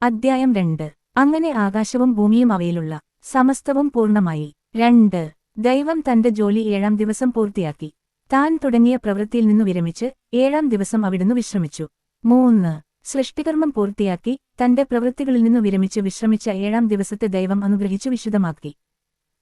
അദ്ധ്യായം 2. അങ്ങനെ ആകാശവും ഭൂമിയും അവയിലുള്ള സമസ്തവും പൂർണ്ണമായി. 2. ദൈവം തന്റെ ജോലി 7-ാം ദിവസം പൂർത്തിയാക്കി. താൻ തുടങ്ങിയ പ്രവൃത്തിയിൽ നിന്നു വിരമിച്ച് 7-ാം ദിവസം അവിടുന്ന് വിശ്രമിച്ചു. 3. സൃഷ്ടികർമ്മം പൂർത്തിയാക്കി തന്റെ പ്രവൃത്തികളിൽ നിന്നു വിരമിച്ച് വിശ്രമിച്ച 7-ാം ദിവസത്തെ ദൈവം അനുഗ്രഹിച്ചു വിശുദ്ധമാക്കി.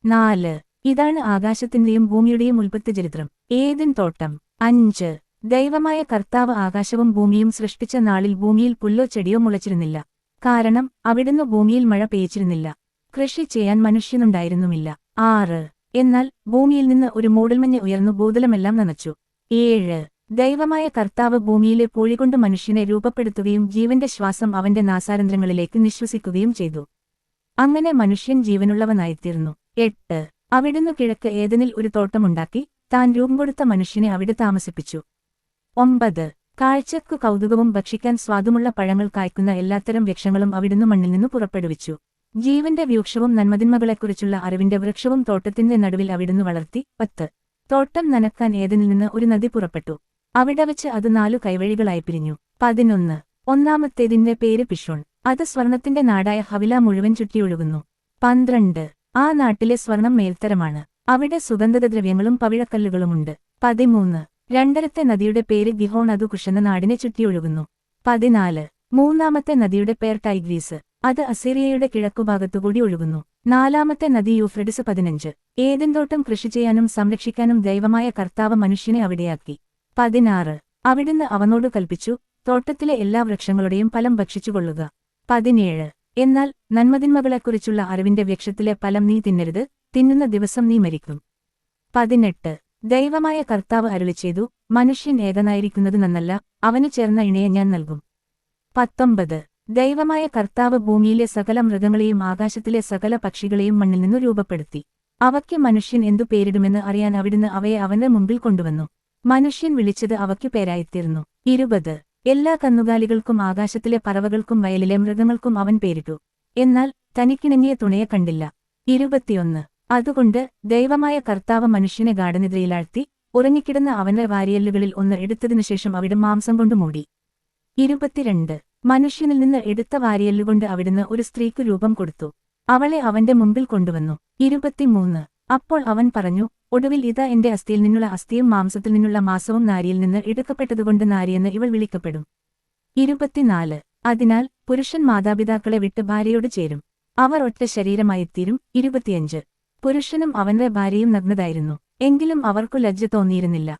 4. ഇതാണ് ആകാശത്തിന്റെയും ഭൂമിയുടെയും ഉൽപ്പത്തിചരിത്രം. ഏദൻ തോട്ടം. 5. ദൈവമായ കർത്താവ് ആകാശവും ഭൂമിയും സൃഷ്ടിച്ച നാളിൽ ഭൂമിയിൽ പുല്ലോ ചെടിയോ മുളച്ചിരുന്നില്ല. കാരണം അവിടുന്ന് ഭൂമിയിൽ മഴ പെയ്ച്ചിരുന്നില്ല. കൃഷി ചെയ്യാൻ മനുഷ്യനുണ്ടായിരുന്നുമില്ല. 6. എന്നാൽ ഭൂമിയിൽ നിന്ന് ഒരു മൂടൽമഞ്ഞ് ഉയർന്നു ഭൂതലമെല്ലാം നനച്ചു. 7. ദൈവമായ കർത്താവ് ഭൂമിയിലെ പൂഴികൊണ്ട് മനുഷ്യനെ രൂപപ്പെടുത്തുകയും ജീവന്റെ ശ്വാസം അവന്റെ നാസാരന്ധ്രങ്ങളിലേക്ക് നിശ്വസിക്കുകയും ചെയ്തു. അങ്ങനെ മനുഷ്യൻ ജീവനുള്ളവനായിത്തീർന്നു. 8. അവിടുന്ന് കിഴക്ക് ഏദനിൽ ഒരു തോട്ടമുണ്ടാക്കി താൻ രൂപം കൊടുത്ത മനുഷ്യനെ അവിടെ താമസിപ്പിച്ചു. 9. കാഴ്ചക്കു കൗതുകവും ഭക്ഷിക്കാൻ സ്വാദുമുള്ള പഴങ്ങൾ കായ്ക്കുന്ന എല്ലാത്തരം വൃക്ഷങ്ങളും അവിടുന്ന് മണ്ണിൽ നിന്നു പുറപ്പെടുവിച്ചു. ജീവന്റെ വൃക്ഷവും നന്മതിന്മകളെക്കുറിച്ചുള്ള അറിവിന്റെ വൃക്ഷവും തോട്ടത്തിന്റെ നടുവിൽ അവിടുന്ന് വളർത്തി. 10. തോട്ടം നനക്കാൻ ഏദനിൽ നിന്ന് ഒരു നദി പുറപ്പെട്ടു. അവിടെ വച്ച് അത് 4 കൈവഴികളായി പിരിഞ്ഞു. 11. ഒന്നാമത്തേതിന്റെ പേര് പിഷോൺ. അത് സ്വർണത്തിന്റെ നാടായ ഹവില മുഴുവൻ ചുറ്റിയൊഴുകുന്നു. 12. ആ നാട്ടിലെ സ്വർണം മേൽത്തരമാണ്. അവിടെ സുഗന്ധദ്രവ്യങ്ങളും പവിഴക്കല്ലുകളുമുണ്ട്. 13. രണ്ടരത്തെ നദിയുടെ പേര് ഗിഹോൺ, അതു കുഷെന്ന നാടിനെ ചുറ്റിയൊഴുകുന്നു. 14. മൂന്നാമത്തെ നദിയുടെ പേർ ടൈഗ്രീസ്. അത് അസീറിയയുടെ കിഴക്കുഭാഗത്തുകൂടി ഒഴുകുന്നു. 4-ാമത്തെ നദി യൂഫ്രഡിസ്. 15. ഏദൻതോട്ടം കൃഷി ചെയ്യാനും സംരക്ഷിക്കാനും ദൈവമായ കർത്താവ് മനുഷ്യനെ അവിടെയാക്കി. 16. അവിടുന്ന് അവനോട് കൽപ്പിച്ചു, തോട്ടത്തിലെ എല്ലാ വൃക്ഷങ്ങളുടെയും ഫലം ഭക്ഷിച്ചുകൊള്ളുക. 17. എന്നാൽ നന്മതിന്മകളെക്കുറിച്ചുള്ള അറിവിന്റെ വൃക്ഷത്തിലെ ഫലം നീ തിന്നരുത്, തിന്നുന്ന ദിവസം നീ മരിക്കും. 18. ദൈവമായ കർത്താവ് അരുളിച്ചെയ്തു, മനുഷ്യൻ ഏകനായിരിക്കുന്നത് നന്നല്ല, അവനു ചേർന്ന ഇണയെ ഞാൻ നൽകും. 19. ദൈവമായ കർത്താവ് ഭൂമിയിലെ സകല മൃഗങ്ങളെയും ആകാശത്തിലെ സകല പക്ഷികളെയും മണ്ണിൽ നിന്നു രൂപപ്പെടുത്തി. അവയ്ക്ക് മനുഷ്യൻ എന്തു പേരിടുമെന്ന് അറിയാൻ അവിടുന്ന് അവയെ അവന്റെ മുമ്പിൽ കൊണ്ടുവന്നു. മനുഷ്യൻ വിളിച്ചത് അവയ്ക്കു പേരായിത്തീർന്നു. 20. എല്ലാ കന്നുകാലികൾക്കും ആകാശത്തിലെ പറവകൾക്കും വയലിലെ മൃഗങ്ങൾക്കും അവൻ പേരിട്ടു. എന്നാൽ തനിക്കിണങ്ങിയ തുണയെ കണ്ടില്ല. 21. അതുകൊണ്ട് ദൈവമായ കർത്താവ് മനുഷ്യനെ ഗാഢനിദ്രയിലാഴ്ത്തി ഉറങ്ങിക്കിടന്ന അവന്റെ വാരിയല്ലുകളിൽ ഒന്ന് എടുത്തതിനുശേഷം അവിടെ മാംസം കൊണ്ട് മൂടി. 22. മനുഷ്യനിൽ നിന്ന് എടുത്ത വാരിയല്ലുകൊണ്ട് അവിടുന്ന് ഒരു സ്ത്രീക്കു രൂപം കൊടുത്തു. അവളെ അവന്റെ മുമ്പിൽ കൊണ്ടുവന്നു. 23. അപ്പോൾ അവൻ പറഞ്ഞു, ഒടുവിൽ ഇതാ എന്റെ അസ്ഥിയിൽ നിന്നുള്ള അസ്ഥിയും മാംസത്തിൽ നിന്നുള്ള മാംസവും നാരിയിൽ നിന്ന് എടുക്കപ്പെട്ടതുകൊണ്ട് നാരിയെന്ന് ഇവൾ വിളിക്കപ്പെടും. 24. അതിനാൽ പുരുഷൻ മാതാപിതാക്കളെ വിട്ട് ഭാര്യയോട് ചേരും, അവർ ഒറ്റ ശരീരമായിത്തീരും. 25. പുരുഷനും അവന്റെ ഭാര്യയും നഗ്നതായിരുന്നു, എങ്കിലും അവർക്കു ലജ്ജ തോന്നിയിരുന്നില്ല.